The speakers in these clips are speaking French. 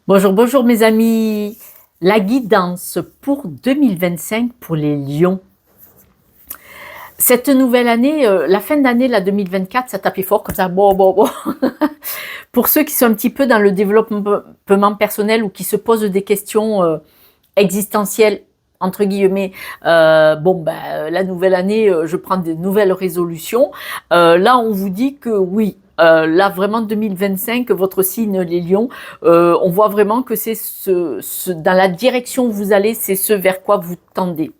Bonjour, bonjour mes amis. La guidance pour 2025 pour les lions. Cette nouvelle année, la fin d'année, la 2024, ça tapait fort comme ça. Bon. Pour ceux qui sont un petit peu dans le développement personnel ou qui se posent des questions existentielles, entre guillemets, la nouvelle année, je prends des nouvelles résolutions. Là, on vous dit que oui, là vraiment 2025, votre signe les lions, on voit vraiment que c'est dans la direction où vous allez, c'est ce vers quoi vous tendez.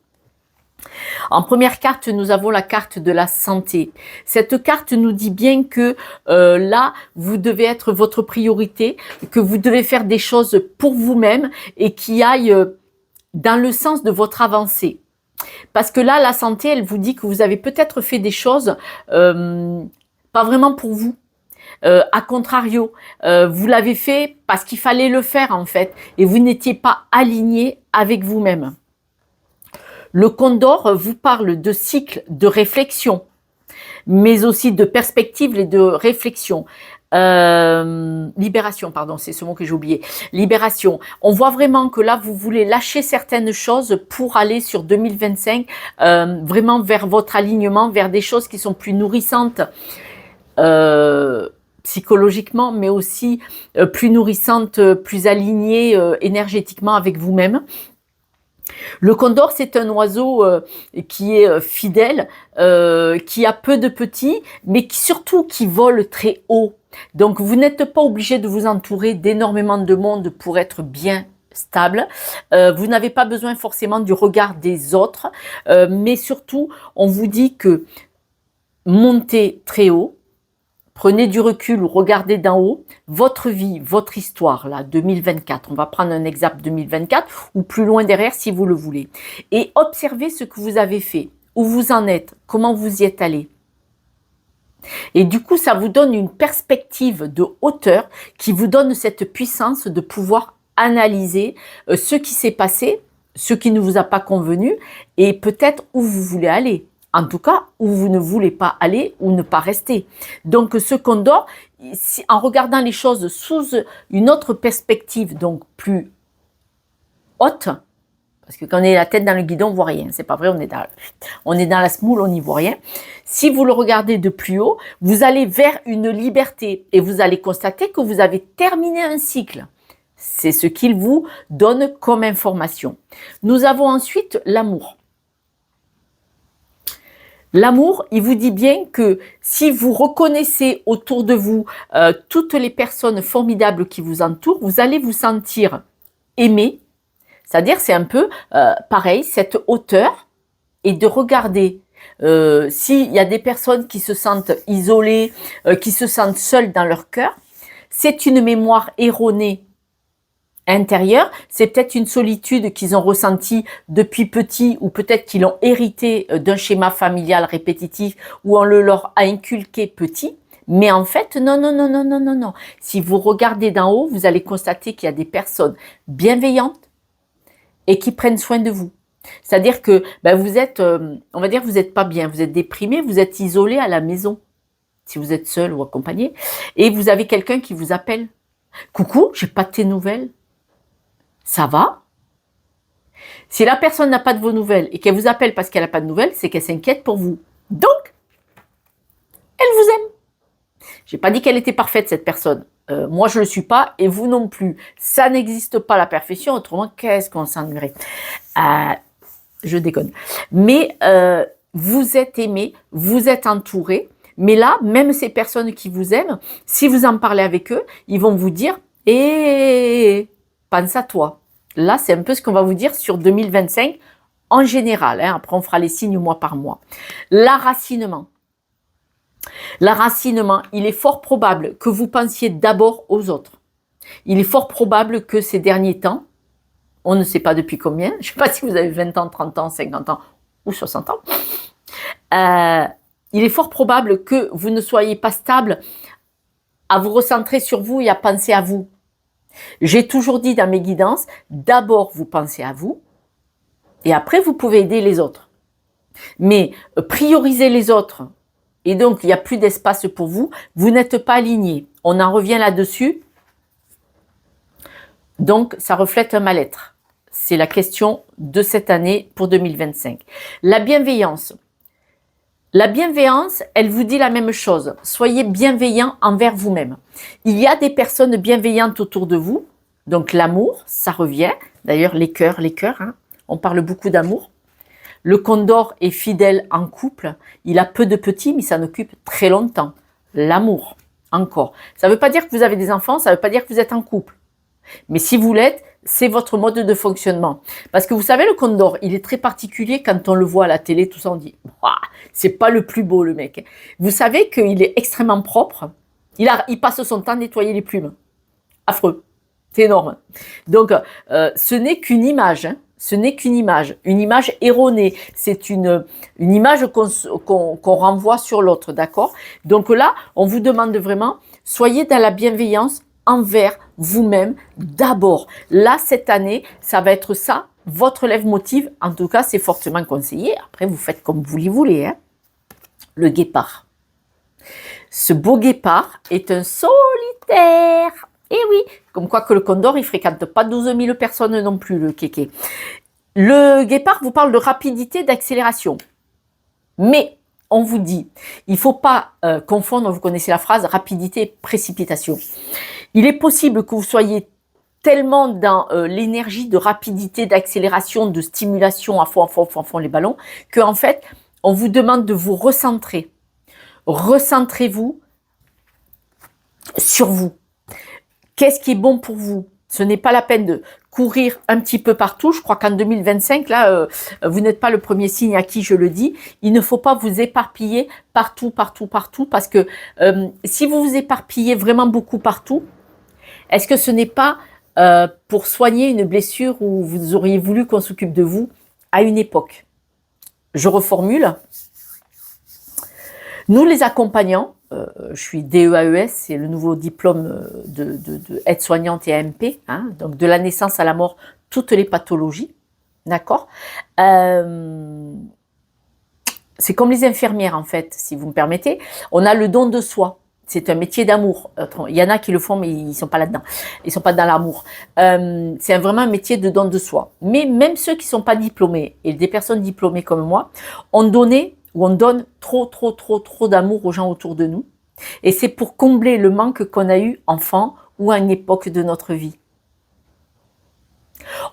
En première carte, nous avons la carte de la santé. Cette carte nous dit bien que là, vous devez être votre priorité, que vous devez faire des choses pour vous-même et qui aillent dans le sens de votre avancée. Parce que là, la santé, elle vous dit que vous avez peut-être fait des choses pas vraiment pour vous. A contrario, vous l'avez fait parce qu'il fallait le faire en fait, et vous n'étiez pas aligné avec vous-même. Le Condor vous parle de cycle de réflexion, mais aussi de perspective et de réflexion. Libération, pardon, c'est ce mot que j'ai oublié. Libération. On voit vraiment que là, vous voulez lâcher certaines choses pour aller sur 2025, vraiment vers votre alignement, vers des choses qui sont plus nourrissantes psychologiquement, mais aussi plus nourrissantes, plus alignées énergétiquement avec vous-même. Le condor, c'est un oiseau qui est fidèle, qui a peu de petits, mais surtout qui vole très haut. Donc, vous n'êtes pas obligé de vous entourer d'énormément de monde pour être bien stable. Vous n'avez pas besoin forcément du regard des autres, mais surtout, on vous dit que montez très haut, prenez du recul ou regardez d'en haut votre vie, votre histoire, là, 2024. On va prendre un exemple 2024 ou plus loin derrière si vous le voulez. Et observez ce que vous avez fait, où vous en êtes, comment vous y êtes allé. Et du coup, ça vous donne une perspective de hauteur qui vous donne cette puissance de pouvoir analyser ce qui s'est passé, ce qui ne vous a pas convenu et peut-être où vous voulez aller. En tout cas, où vous ne voulez pas aller ou ne pas rester. Donc, ce condor, en regardant les choses sous une autre perspective, donc plus haute, parce que quand on est la tête dans le guidon, on ne voit rien. C'est pas vrai, on est dans la semoule, on n'y voit rien. Si vous le regardez de plus haut, vous allez vers une liberté et vous allez constater que vous avez terminé un cycle. C'est ce qu'il vous donne comme information. Nous avons ensuite l'amour. L'amour, il vous dit bien que si vous reconnaissez autour de vous toutes les personnes formidables qui vous entourent, vous allez vous sentir aimé. C'est-à-dire, c'est un peu pareil, cette hauteur, et de regarder s'il y a des personnes qui se sentent isolées, qui se sentent seules dans leur cœur. C'est une mémoire erronée intérieure, c'est peut-être une solitude qu'ils ont ressentie depuis petit ou peut-être qu'ils l'ont hérité d'un schéma familial répétitif où on le leur a inculqué petit. Mais en fait, non. Si vous regardez d'en haut, vous allez constater qu'il y a des personnes bienveillantes et qui prennent soin de vous. C'est-à-dire que vous êtes, on va dire, vous n'êtes pas bien, vous êtes déprimé, vous êtes isolé à la maison, si vous êtes seul ou accompagné, et vous avez quelqu'un qui vous appelle. Coucou, j'ai pas de tes nouvelles. Ça va? Si la personne n'a pas de vos nouvelles et qu'elle vous appelle parce qu'elle n'a pas de nouvelles, c'est qu'elle s'inquiète pour vous. Donc, elle vous aime. J'ai pas dit qu'elle était parfaite, cette personne. Moi, je ne le suis pas et vous non plus. Ça n'existe pas la perfection, autrement, qu'est-ce qu'on s'ennuierait? Je déconne. Mais vous êtes aimé, vous êtes entouré. Mais là, même ces personnes qui vous aiment, si vous en parlez avec eux, ils vont vous dire « pense à toi ». Là, c'est un peu ce qu'on va vous dire sur 2025 en général. Après, on fera les signes mois par mois. L'enracinement. L'enracinement, il est fort probable que vous pensiez d'abord aux autres. Il est fort probable que ces derniers temps, on ne sait pas depuis combien, je ne sais pas si vous avez 20 ans, 30 ans, 50 ans ou 60 ans, il est fort probable que vous ne soyez pas stable à vous recentrer sur vous et à penser à vous. J'ai toujours dit dans mes guidances, d'abord vous pensez à vous et après vous pouvez aider les autres. Mais prioriser les autres et donc il n'y a plus d'espace pour vous, vous n'êtes pas aligné. On en revient là-dessus. Donc, ça reflète un mal-être. C'est la question de cette année pour 2025. La bienveillance. La bienveillance, elle vous dit la même chose. Soyez bienveillant envers vous-même. Il y a des personnes bienveillantes autour de vous. Donc, l'amour, ça revient. D'ailleurs, les cœurs, hein, on parle beaucoup d'amour. Le condor est fidèle en couple. Il a peu de petits, mais il s'en occupe très longtemps. L'amour, encore. Ça ne veut pas dire que vous avez des enfants, ça ne veut pas dire que vous êtes en couple. Mais si vous l'êtes, c'est votre mode de fonctionnement. Parce que vous savez, le condor, il est très particulier quand on le voit à la télé, tout ça, on dit « c'est pas le plus beau, le mec ». Vous savez qu'il est extrêmement propre. Il passe son temps à nettoyer les plumes. Affreux. C'est énorme. Donc, ce n'est qu'une image. Hein. Ce n'est qu'une image erronée. C'est une image qu'on renvoie sur l'autre, d'accord? Donc là, on vous demande vraiment, soyez dans la bienveillance envers vous-même d'abord. Là, cette année, ça va être ça, votre leitmotiv. En tout cas, c'est fortement conseillé. Après, vous faites comme vous le voulez. Hein. Le guépard. Ce beau guépard est un solitaire. Eh oui, comme quoi que le condor, il fréquente pas 12 000 personnes non plus, le kéké. Le guépard vous parle de rapidité, d'accélération. Mais, on vous dit, il ne faut pas confondre, vous connaissez la phrase, rapidité et précipitation. Il est possible que vous soyez tellement dans l'énergie de rapidité, d'accélération, de stimulation à fond les ballons, qu'en fait, on vous demande de vous recentrer. Recentrez-vous sur vous. Qu'est-ce qui est bon pour vous? Ce n'est pas la peine de courir un petit peu partout. Je crois qu'en 2025, là, vous n'êtes pas le premier signe à qui je le dis. Il ne faut pas vous éparpiller partout, parce que si vous vous éparpillez vraiment beaucoup partout, est-ce que ce n'est pas pour soigner une blessure où vous auriez voulu qu'on s'occupe de vous à une époque? Je reformule. Nous, les accompagnants, je suis DEAES, c'est le nouveau diplôme de aide-soignante et AMP, hein, donc de la naissance à la mort, toutes les pathologies, d'accord? C'est comme les infirmières, en fait, si vous me permettez. On a le don de soi. C'est un métier d'amour. Il y en a qui le font, mais ils ne sont pas là-dedans. Ils ne sont pas dans l'amour. C'est vraiment un métier de don de soi. Mais même ceux qui ne sont pas diplômés, et des personnes diplômées comme moi, ont donné où on donne trop d'amour aux gens autour de nous. Et c'est pour combler le manque qu'on a eu enfant ou à une époque de notre vie.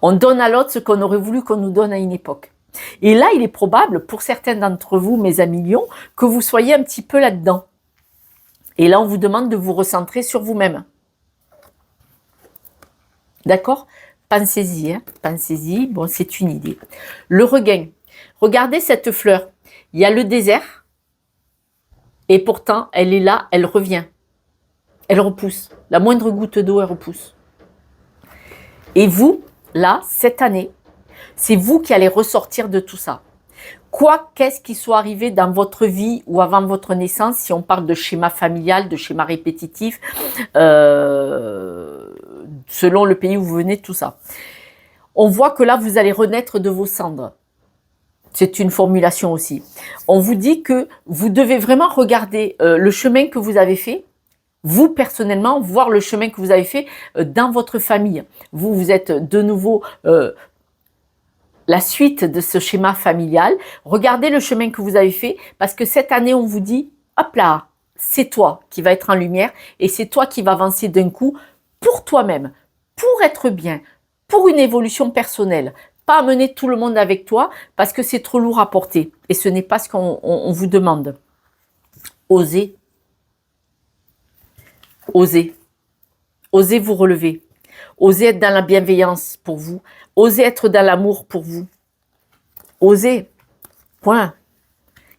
On donne à l'autre ce qu'on aurait voulu qu'on nous donne à une époque. Et là, il est probable, pour certains d'entre vous, mes amis lions, que vous soyez un petit peu là-dedans. Et là, on vous demande de vous recentrer sur vous-même. D'accord? Pensez-y, hein? Pensez-y. Bon, c'est une idée. Le regain. Regardez cette fleur. Il y a le désert, et pourtant, elle est là, elle revient. Elle repousse. La moindre goutte d'eau, elle repousse. Et vous, là, cette année, c'est vous qui allez ressortir de tout ça. Qu'est-ce qui soit arrivé dans votre vie ou avant votre naissance, si on parle de schéma familial, de schéma répétitif, selon le pays où vous venez, tout ça. On voit que là, vous allez renaître de vos cendres. C'est une formulation aussi. On vous dit que vous devez vraiment regarder le chemin que vous avez fait, vous personnellement, voir le chemin que vous avez fait dans votre famille. Vous êtes de nouveau la suite de ce schéma familial. Regardez le chemin que vous avez fait, parce que cette année, on vous dit, hop là, c'est toi qui va être en lumière et c'est toi qui va avancer d'un coup pour toi-même, pour être bien, pour une évolution personnelle. Pas amener tout le monde avec toi parce que c'est trop lourd à porter. Et ce n'est pas ce qu'on vous demande. Osez. Osez. Osez vous relever. Osez être dans la bienveillance pour vous. Osez être dans l'amour pour vous. Osez. Point.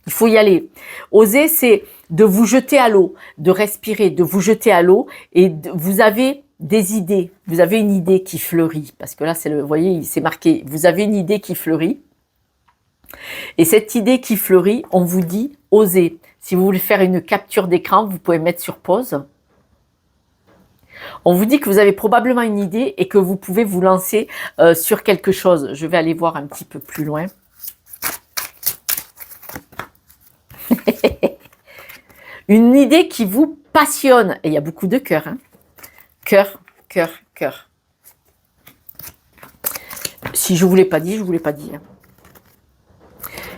Il faut y aller. Oser, c'est de vous jeter à l'eau, de respirer, de vous jeter à l'eau et vous avez des idées. Vous avez une idée qui fleurit. Parce que là, vous voyez, c'est marqué. Vous avez une idée qui fleurit. Et cette idée qui fleurit, on vous dit, osez. Si vous voulez faire une capture d'écran, vous pouvez mettre sur pause. On vous dit que vous avez probablement une idée et que vous pouvez vous lancer sur quelque chose. Je vais aller voir un petit peu plus loin. Une idée qui vous passionne. Et il y a beaucoup de cœur. Hein. Cœur, cœur, cœur. Si je ne vous l'ai pas dit, je ne vous l'ai pas dit.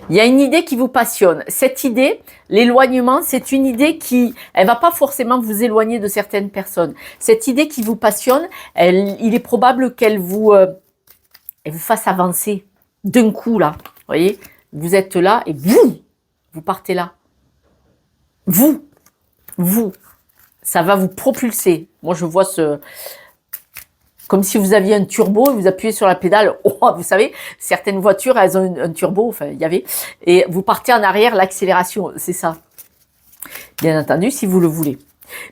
Il y a une idée qui vous passionne. Cette idée, l'éloignement, c'est une idée qui, elle va pas forcément vous éloigner de certaines personnes. Cette idée qui vous passionne, il est probable qu'elle elle vous fasse avancer d'un coup là. Vous voyez, vous êtes là et vous partez là. Vous, ça va vous propulser. Moi, je vois comme si vous aviez un turbo et vous appuyez sur la pédale. Oh, vous savez, certaines voitures, elles ont un turbo, enfin, il y avait, et vous partez en arrière, l'accélération, c'est ça. Bien entendu, si vous le voulez.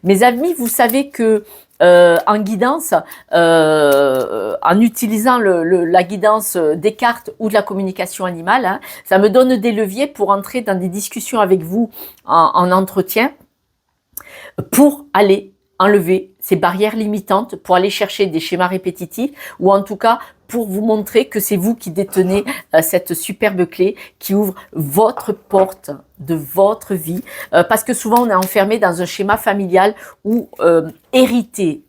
Mes amis, vous savez que en guidance, en utilisant la guidance des cartes ou de la communication animale, hein, ça me donne des leviers pour entrer dans des discussions avec vous en entretien, pour aller enlever ces barrières limitantes, pour aller chercher des schémas répétitifs, ou en tout cas pour vous montrer que c'est vous qui détenez cette superbe clé qui ouvre votre porte de votre vie, parce que souvent on est enfermé dans un schéma familial ou hérité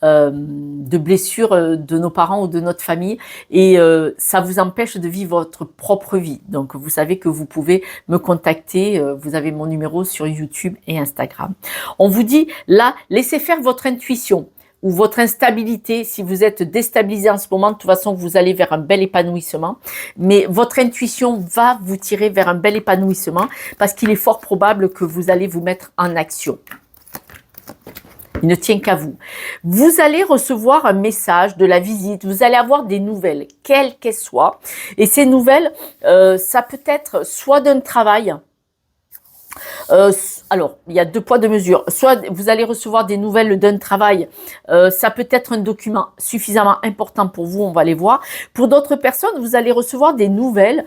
de blessures de nos parents ou de notre famille, et ça vous empêche de vivre votre propre vie. Donc vous savez que vous pouvez me contacter, vous avez mon numéro sur YouTube et Instagram. On vous dit là, laissez faire votre intuition ou votre instabilité. Si vous êtes déstabilisé en ce moment, de toute façon vous allez vers un bel épanouissement, mais votre intuition va vous tirer vers un bel épanouissement, parce qu'il est fort probable que vous allez vous mettre en action. Il ne tient qu'à vous. Vous allez recevoir un message de la visite, vous allez avoir des nouvelles, quelles qu'elles soient. Et ces nouvelles, ça peut être soit d'un travail, alors, il y a 2 poids 2 mesures. Soit vous allez recevoir des nouvelles d'un travail, ça peut être un document suffisamment important pour vous, on va les voir. Pour d'autres personnes, vous allez recevoir des nouvelles,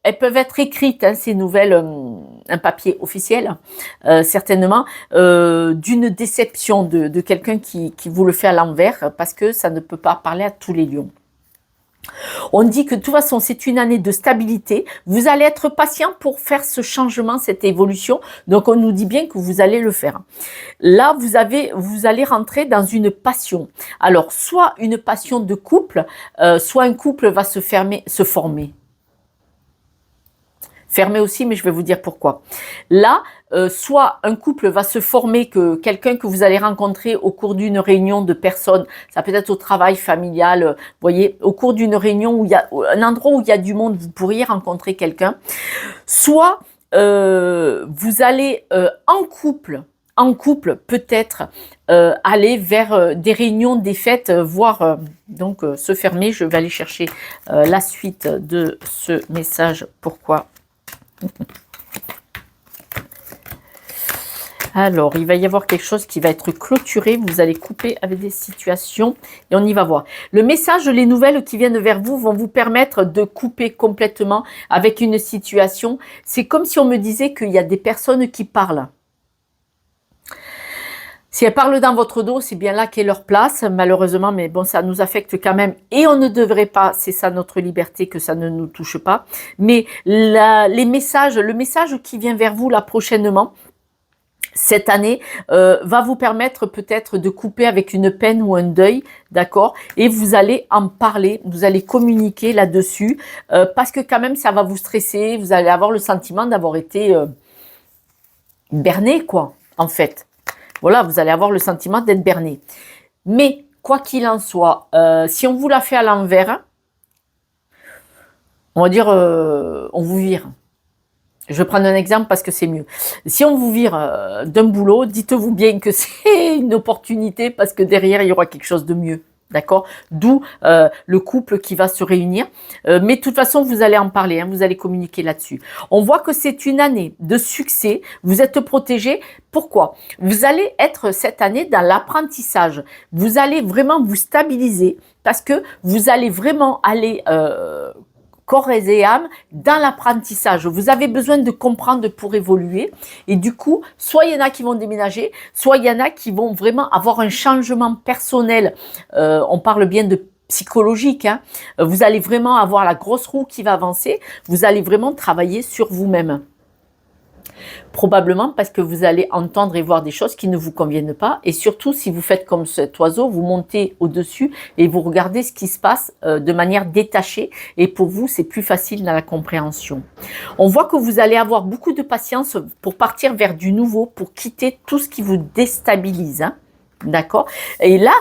elles peuvent être écrites, hein, ces nouvelles, un papier officiel, certainement, d'une déception de quelqu'un qui vous le fait à l'envers, parce que ça ne peut pas parler à tous les lions. On dit que de toute façon, c'est une année de stabilité. Vous allez être patient pour faire ce changement, cette évolution. Donc, on nous dit bien que vous allez le faire. Là, vous allez rentrer dans une passion. Alors, soit une passion de couple, soit un couple va se former. Fermé aussi, mais je vais vous dire pourquoi. Là, soit un couple va se former, que quelqu'un que vous allez rencontrer au cours d'une réunion de personnes, ça peut être au travail familial, vous voyez, au cours d'une réunion où il y a un endroit où il y a du monde, vous pourriez rencontrer quelqu'un. Soit vous allez en couple peut-être aller vers des réunions, des fêtes, voire donc se fermer. Je vais aller chercher la suite de ce message. Pourquoi? Alors, il va y avoir quelque chose qui va être clôturé. Vous allez couper avec des situations et on y va voir. Le message, les nouvelles qui viennent vers vous vont vous permettre de couper complètement avec une situation. C'est comme si on me disait qu'il y a des personnes qui parlent. Si elles parlent dans votre dos, c'est bien là qu'est leur place, malheureusement, mais bon, ça nous affecte quand même, et on ne devrait pas, c'est ça notre liberté, que ça ne nous touche pas. Mais le message qui vient vers vous là prochainement, cette année, va vous permettre peut-être de couper avec une peine ou un deuil, d'accord? Et vous allez en parler, vous allez communiquer là-dessus, parce que quand même, ça va vous stresser, vous allez avoir le sentiment d'avoir été berné, quoi, en fait. Voilà, vous allez avoir le sentiment d'être berné. Mais, quoi qu'il en soit, si on vous l'a fait à l'envers, on va dire, on vous vire. Je vais prendre un exemple parce que c'est mieux. Si on vous vire d'un boulot, dites-vous bien que c'est une opportunité, parce que derrière, il y aura quelque chose de mieux. D'accord? D'où le couple qui va se réunir. Mais de toute façon, vous allez en parler, hein, vous allez communiquer là-dessus. On voit que c'est une année de succès. Vous êtes protégé. Pourquoi? Vous allez être cette année dans l'apprentissage. Vous allez vraiment vous stabiliser, parce que vous allez vraiment aller corps et âme dans l'apprentissage. Vous avez besoin de comprendre pour évoluer, et du coup, soit il y en a qui vont déménager, soit il y en a qui vont vraiment avoir un changement personnel. On parle bien de psychologique, hein. Vous allez vraiment avoir la grosse roue qui va avancer, vous allez vraiment travailler sur vous-même. Probablement parce que vous allez entendre et voir des choses qui ne vous conviennent pas. Et surtout, si vous faites comme cet oiseau, vous montez au-dessus et vous regardez ce qui se passe de manière détachée. Et pour vous, c'est plus facile dans la compréhension. On voit que vous allez avoir beaucoup de patience pour partir vers du nouveau, pour quitter tout ce qui vous déstabilise. Hein. D'accord. Et là,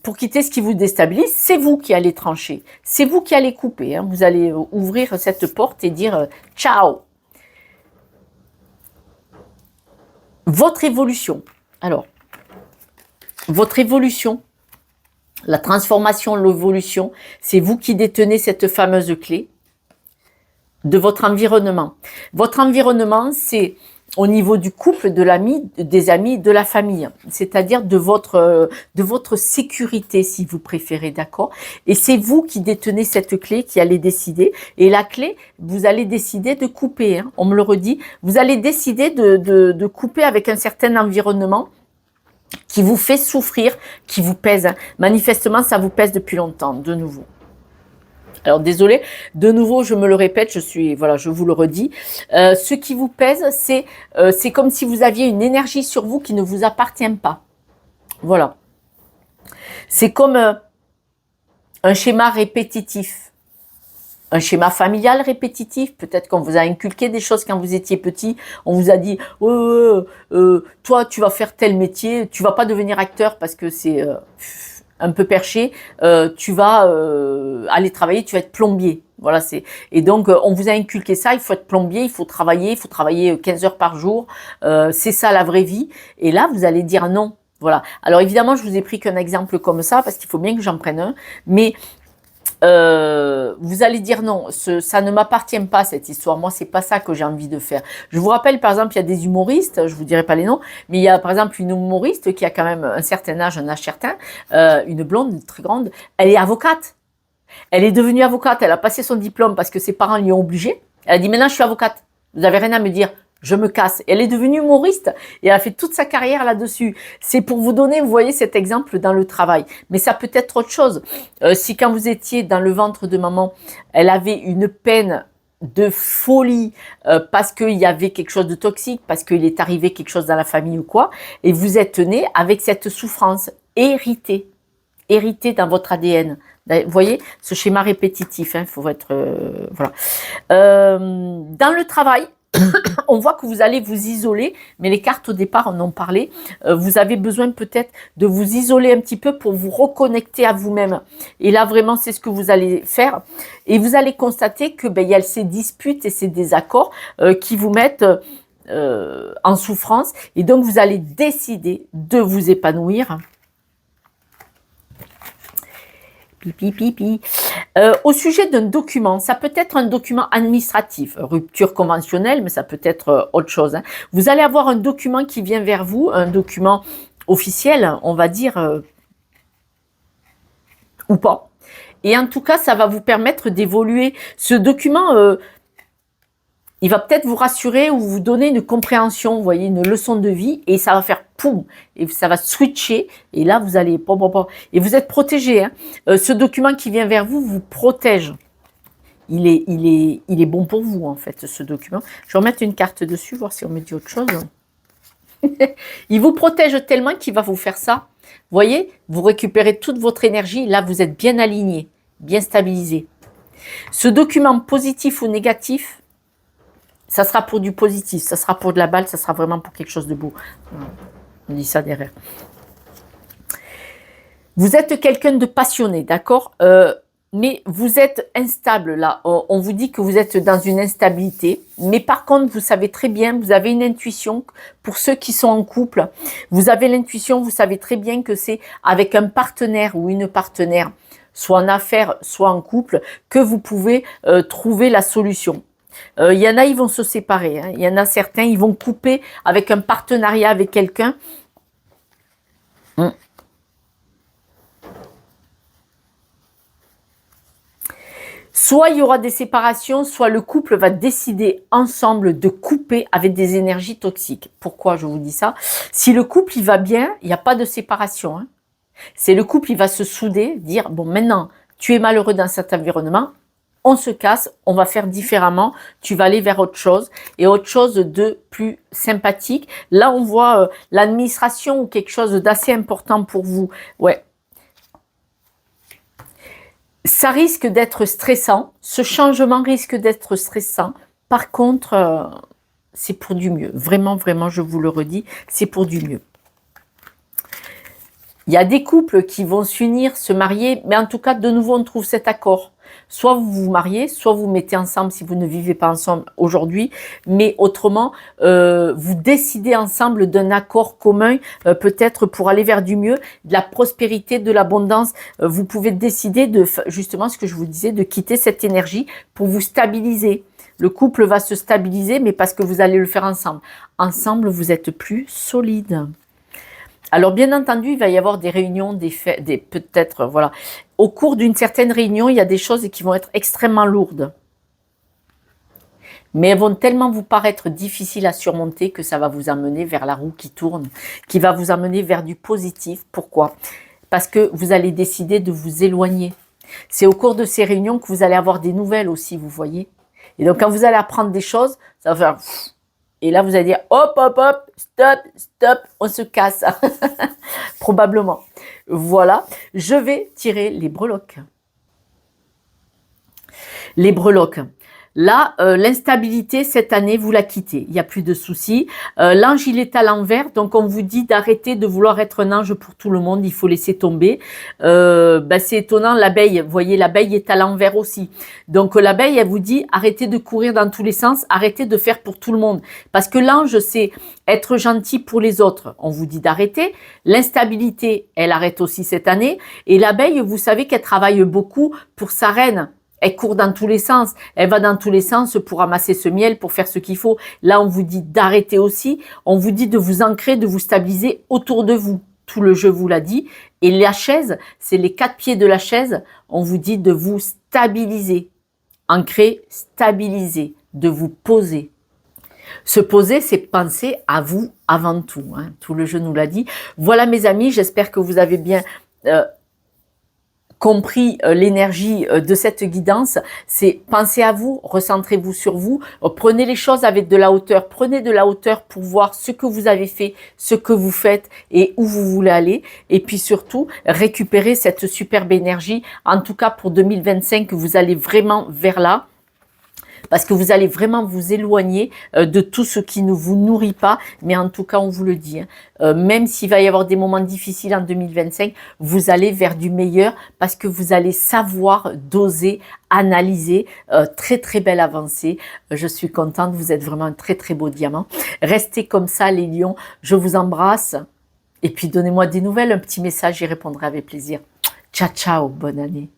pour quitter ce qui vous déstabilise, c'est vous qui allez trancher. C'est vous qui allez couper. Hein. Vous allez ouvrir cette porte et dire ciao. Votre évolution. Alors, votre évolution, la transformation, l'évolution, c'est vous qui détenez cette fameuse clé de votre environnement. Votre environnement, c'est au niveau du couple, de l'ami, des amis, de la famille, c'est-à-dire de votre sécurité, si vous préférez, d'accord? Et c'est vous qui détenez cette clé, qui allez décider. Et la clé, vous allez décider de couper, hein, on me le redit, vous allez décider de couper avec un certain environnement qui vous fait souffrir, qui vous pèse. Hein. Manifestement, ça vous pèse depuis longtemps, de nouveau. Alors désolé, de nouveau je me le répète, je vous le redis. Ce qui vous pèse, c'est comme si vous aviez une énergie sur vous qui ne vous appartient pas. Voilà. C'est comme un schéma répétitif, un schéma familial répétitif. Peut-être qu'on vous a inculqué des choses quand vous étiez petit. On vous a dit, toi tu vas faire tel métier, tu vas pas devenir acteur parce que c'est un peu perché, tu vas aller travailler, tu vas être plombier. Voilà, et donc on vous a inculqué ça, il faut être plombier, il faut travailler 15 heures par jour, c'est ça la vraie vie. Et là, vous allez dire non. Voilà. Alors évidemment, je vous ai pris qu'un exemple comme ça parce qu'il faut bien que j'en prenne un, mais vous allez dire non, ça ne m'appartient pas cette histoire, moi c'est pas ça que j'ai envie de faire. Je vous rappelle par exemple, il y a des humoristes, je vous dirai pas les noms, mais il y a par exemple une humoriste qui a quand même un certain âge, un âge certain, une blonde très grande, elle est avocate. Elle est devenue avocate, elle a passé son diplôme parce que ses parents l'y ont obligée. Elle a dit maintenant je suis avocate, vous n'avez rien à me dire. Je me casse. Elle est devenue humoriste et elle a fait toute sa carrière là-dessus. C'est pour vous donner, vous voyez, cet exemple dans le travail. Mais ça peut être autre chose. Si quand vous étiez dans le ventre de maman, elle avait une peine de folie parce qu'il y avait quelque chose de toxique, parce qu'il est arrivé quelque chose dans la famille ou quoi, et vous êtes né avec cette souffrance héritée dans votre ADN. Vous voyez, ce schéma répétitif, hein, faut être... voilà. Dans le travail, on voit que vous allez vous isoler, mais les cartes au départ en ont parlé. Vous avez besoin peut-être de vous isoler un petit peu pour vous reconnecter à vous-même. Et là, vraiment, c'est ce que vous allez faire. Et vous allez constater que il y a ces disputes et ces désaccords qui vous mettent en souffrance. Et donc, vous allez décider de vous épanouir. Au sujet d'un document, ça peut être un document administratif, rupture conventionnelle, mais ça peut être autre chose. Hein. Vous allez avoir un document qui vient vers vous, un document officiel, on va dire, ou pas. Et en tout cas, ça va vous permettre d'évoluer. Ce document, il va peut-être vous rassurer ou vous donner une compréhension, vous voyez, une leçon de vie, et ça va faire poum, et ça va switcher, et là vous allez, et vous êtes protégé. Hein. Ce document qui vient vers vous vous protège. Il est bon pour vous en fait, ce document. Je vais remettre une carte dessus, voir si on me dit autre chose. Il vous protège tellement qu'il va vous faire ça. Vous voyez, vous récupérez toute votre énergie, là vous êtes bien aligné, bien stabilisé. Ce document positif ou négatif, ça sera pour du positif, ça sera pour de la balle, ça sera vraiment pour quelque chose de beau. On dit ça derrière. Vous êtes quelqu'un de passionné, d'accord, mais vous êtes instable là. On vous dit que vous êtes dans une instabilité. Mais par contre, vous savez très bien, vous avez une intuition. Pour ceux qui sont en couple, vous avez l'intuition, vous savez très bien que c'est avec un partenaire ou une partenaire, soit en affaires, soit en couple, que vous pouvez trouver la solution. Il y en a, ils vont se séparer. Hein. Il y en a certains, ils vont couper avec un partenariat avec quelqu'un. Soit il y aura des séparations, soit le couple va décider ensemble de couper avec des énergies toxiques. Pourquoi je vous dis ça? Si le couple il va bien, il n'y a pas de séparation. Hein. C'est le couple, il va se souder, dire, bon maintenant, tu es malheureux dans cet environnement, on se casse, on va faire différemment, tu vas aller vers autre chose et autre chose de plus sympathique. Là, on voit l'administration ou quelque chose d'assez important pour vous. Ouais. Ça risque d'être stressant, ce changement risque d'être stressant. Par contre, c'est pour du mieux. Vraiment, vraiment, je vous le redis, c'est pour du mieux. Il y a des couples qui vont s'unir, se marier, mais en tout cas, de nouveau, on trouve cet accord. Soit vous vous mariez, soit vous mettez ensemble si vous ne vivez pas ensemble aujourd'hui, mais autrement, vous décidez ensemble d'un accord commun, peut-être pour aller vers du mieux, de la prospérité, de l'abondance. Vous pouvez décider de, justement, ce que je vous disais, de quitter cette énergie pour vous stabiliser. Le couple va se stabiliser, mais parce que vous allez le faire ensemble. Ensemble, vous êtes plus solide. Alors, bien entendu, il va y avoir des réunions, peut-être, voilà. Au cours d'une certaine réunion, il y a des choses qui vont être extrêmement lourdes. Mais elles vont tellement vous paraître difficiles à surmonter que ça va vous amener vers la roue qui tourne, qui va vous amener vers du positif. Pourquoi? Parce que vous allez décider de vous éloigner. C'est au cours de ces réunions que vous allez avoir des nouvelles aussi, vous voyez. Et donc, quand vous allez apprendre des choses, ça va faire... Et là, vous allez dire, hop, hop, hop, stop, stop, on se casse. Probablement. Voilà, je vais tirer les breloques. Les breloques. Là, l'instabilité, cette année, vous la quittez. Il n'y a plus de soucis. L'ange, il est à l'envers. Donc, on vous dit d'arrêter de vouloir être un ange pour tout le monde. Il faut laisser tomber. C'est étonnant, l'abeille, vous voyez, l'abeille est à l'envers aussi. Donc, l'abeille, elle vous dit, arrêtez de courir dans tous les sens. Arrêtez de faire pour tout le monde. Parce que l'ange, c'est être gentil pour les autres. On vous dit d'arrêter. L'instabilité, elle arrête aussi cette année. Et l'abeille, vous savez qu'elle travaille beaucoup pour sa reine. Elle court dans tous les sens, elle va dans tous les sens pour ramasser ce miel, pour faire ce qu'il faut. Là, on vous dit d'arrêter aussi, on vous dit de vous ancrer, de vous stabiliser autour de vous. Tout le jeu vous l'a dit. Et la chaise, c'est les 4 pieds de la chaise, on vous dit de vous stabiliser. Ancrer, stabiliser, de vous poser. Se poser, c'est penser à vous avant tout. Hein. Tout le jeu nous l'a dit. Voilà mes amis, j'espère que vous avez bien... compris l'énergie de cette guidance, c'est pensez à vous, recentrez-vous sur vous, prenez les choses avec de la hauteur, prenez de la hauteur pour voir ce que vous avez fait, ce que vous faites et où vous voulez aller, et puis surtout récupérez cette superbe énergie, en tout cas pour 2025, vous allez vraiment vers là, parce que vous allez vraiment vous éloigner de tout ce qui ne vous nourrit pas, mais en tout cas, on vous le dit, hein, même s'il va y avoir des moments difficiles en 2025, vous allez vers du meilleur parce que vous allez savoir doser, analyser, très très belle avancée. Je suis contente, vous êtes vraiment un très très beau diamant. Restez comme ça les lions, je vous embrasse et puis donnez-moi des nouvelles, un petit message, j'y répondrai avec plaisir. Ciao ciao, bonne année.